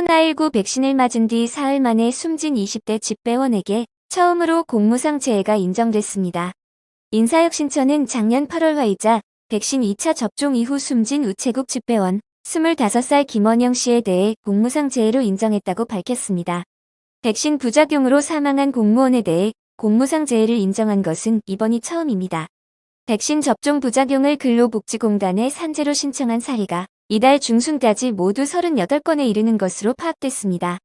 코로나19 백신을 맞은 뒤 사흘 만에 숨진 20대 집배원에게 처음으로 공무상 재해가 인정됐습니다. 인사혁신처는 작년 8월 화이자 백신 2차 접종 이후 숨진 우체국 집배원 25살 김원영 씨에 대해 공무상 재해로 인정했다고 밝혔습니다. 백신 부작용으로 사망한 공무원에 대해 공무상 재해를 인정한 것은 이번이 처음입니다. 백신 접종 부작용을 근로복지공단에 산재로 신청한 사례가 이달 중순까지 모두 38건에 이르는 것으로 파악됐습니다.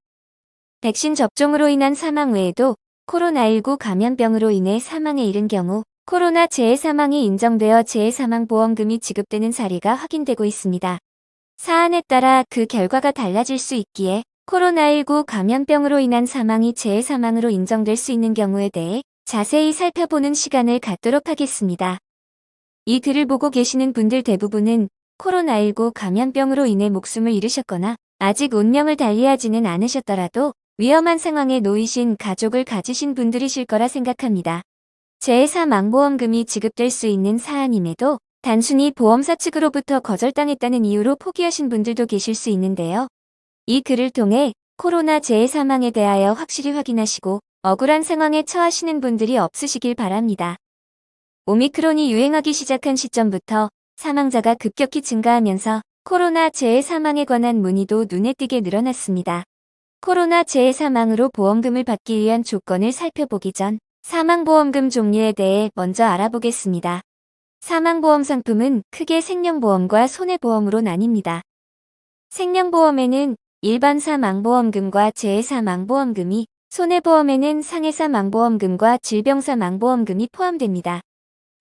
백신 접종으로 인한 사망 외에도 코로나19 감염병으로 인해 사망에 이른 경우 코로나 재해 사망이 인정되어 재해 사망보험금이 지급되는 사례가 확인되고 있습니다. 사안에 따라 그 결과가 달라질 수 있기에 코로나19 감염병으로 인한 사망이 재해 사망으로 인정될 수 있는 경우에 대해 자세히 살펴보는 시간을 갖도록 하겠습니다. 이 글을 보고 계시는 분들 대부분은 코로나19 감염병으로 인해 목숨을 잃으셨거나 아직 운명을 달리하지는 않으셨더라도 위험한 상황에 놓이신 가족을 가지신 분들이실 거라 생각합니다. 재해 사망보험금이 지급될 수 있는 사안임에도 단순히 보험사 측으로부터 거절당했다는 이유로 포기하신 분들도 계실 수 있는데요. 이 글을 통해 코로나 재해 사망에 대하여 확실히 확인하시고 억울한 상황에 처하시는 분들이 없으시길 바랍니다. 오미크론이 유행하기 시작한 시점부터 사망자가 급격히 증가하면서 코로나 재해 사망에 관한 문의도 눈에 띄게 늘어났습니다. 코로나 재해 사망으로 보험금을 받기 위한 조건을 살펴보기 전 사망보험금 종류에 대해 먼저 알아보겠습니다. 사망보험 상품은 크게 생명보험과 손해보험으로 나뉩니다. 생명보험에는 일반 사망보험금과 재해 사망보험금이, 손해보험에는 상해 사망보험금과 질병 사망보험금이 포함됩니다.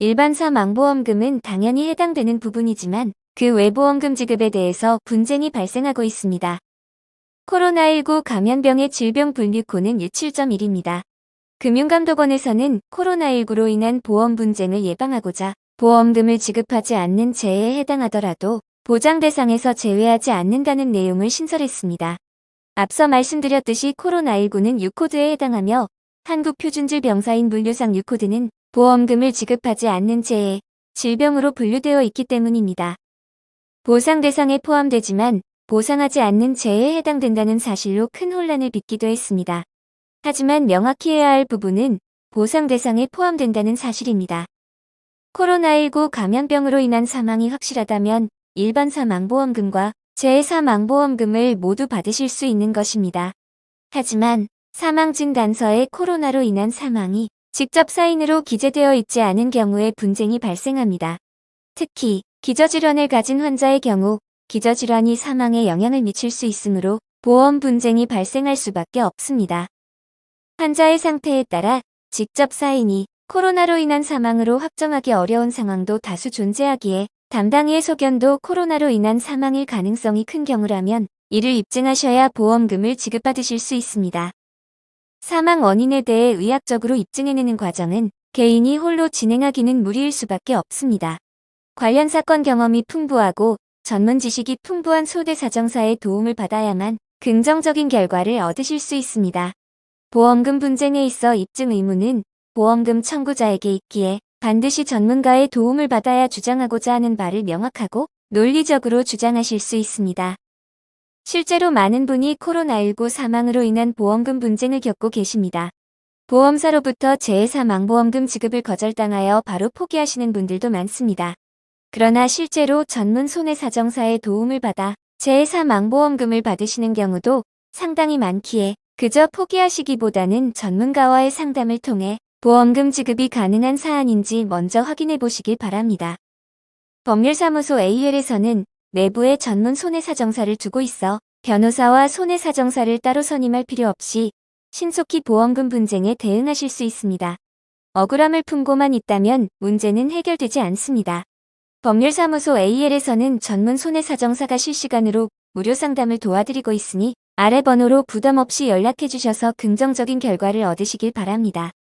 일반 사망보험금은 당연히 해당되는 부분이지만 그 외 보험금 지급에 대해서 분쟁이 발생하고 있습니다. 코로나19 감염병의 질병 분류코는 17.1입니다. 금융감독원에서는 코로나19로 인한 보험 분쟁을 예방하고자 보험금을 지급하지 않는 재해에 해당하더라도 보장 대상에서 제외하지 않는다는 내용을 신설했습니다. 앞서 말씀드렸듯이 코로나19는 U코드에 해당하며 한국표준질병사인 분류상 U코드는 보험금을 지급하지 않는 재해, 질병으로 분류되어 있기 때문입니다. 보상 대상에 포함되지만 보상하지 않는 재해에 해당된다는 사실로 큰 혼란을 빚기도 했습니다. 하지만 명확히 해야 할 부분은 보상 대상에 포함된다는 사실입니다. 코로나19 감염병으로 인한 사망이 확실하다면 일반 사망보험금과 재해 사망보험금을 모두 받으실 수 있는 것입니다. 하지만 사망진단서에 코로나로 인한 사망이 직접 사인으로 기재되어 있지 않은 경우에 분쟁이 발생합니다. 특히 기저질환을 가진 환자의 경우 기저질환이 사망에 영향을 미칠 수 있으므로 보험 분쟁이 발생할 수밖에 없습니다. 환자의 상태에 따라 직접 사인이 코로나로 인한 사망으로 확정하기 어려운 상황도 다수 존재하기에 담당의의 소견도 코로나로 인한 사망일 가능성이 큰 경우라면 이를 입증하셔야 보험금을 지급받으실 수 있습니다. 사망 원인에 대해 의학적으로 입증해내는 과정은 개인이 홀로 진행하기는 무리일 수밖에 없습니다. 관련 사건 경험이 풍부하고 전문 지식이 풍부한 소대사정사의 도움을 받아야만 긍정적인 결과를 얻으실 수 있습니다. 보험금 분쟁에 있어 입증 의무는 보험금 청구자에게 있기에 반드시 전문가의 도움을 받아야 주장하고자 하는 바를 명확하고 논리적으로 주장하실 수 있습니다. 실제로 많은 분이 코로나19 사망으로 인한 보험금 분쟁을 겪고 계십니다. 보험사로부터 재해 사망보험금 지급을 거절당하여 바로 포기하시는 분들도 많습니다. 그러나 실제로 전문 손해사정사의 도움을 받아 재해 사망보험금을 받으시는 경우도 상당히 많기에 그저 포기하시기보다는 전문가와의 상담을 통해 보험금 지급이 가능한 사안인지 먼저 확인해 보시길 바랍니다. 법률사무소 AL에서는 내부에 전문 손해사정사를 두고 있어 변호사와 손해사정사를 따로 선임할 필요 없이 신속히 보험금 분쟁에 대응하실 수 있습니다. 억울함을 품고만 있다면 문제는 해결되지 않습니다. 법률사무소 AL에서는 전문 손해사정사가 실시간으로 무료 상담을 도와드리고 있으니 아래 번호로 부담 없이 연락해 주셔서 긍정적인 결과를 얻으시길 바랍니다.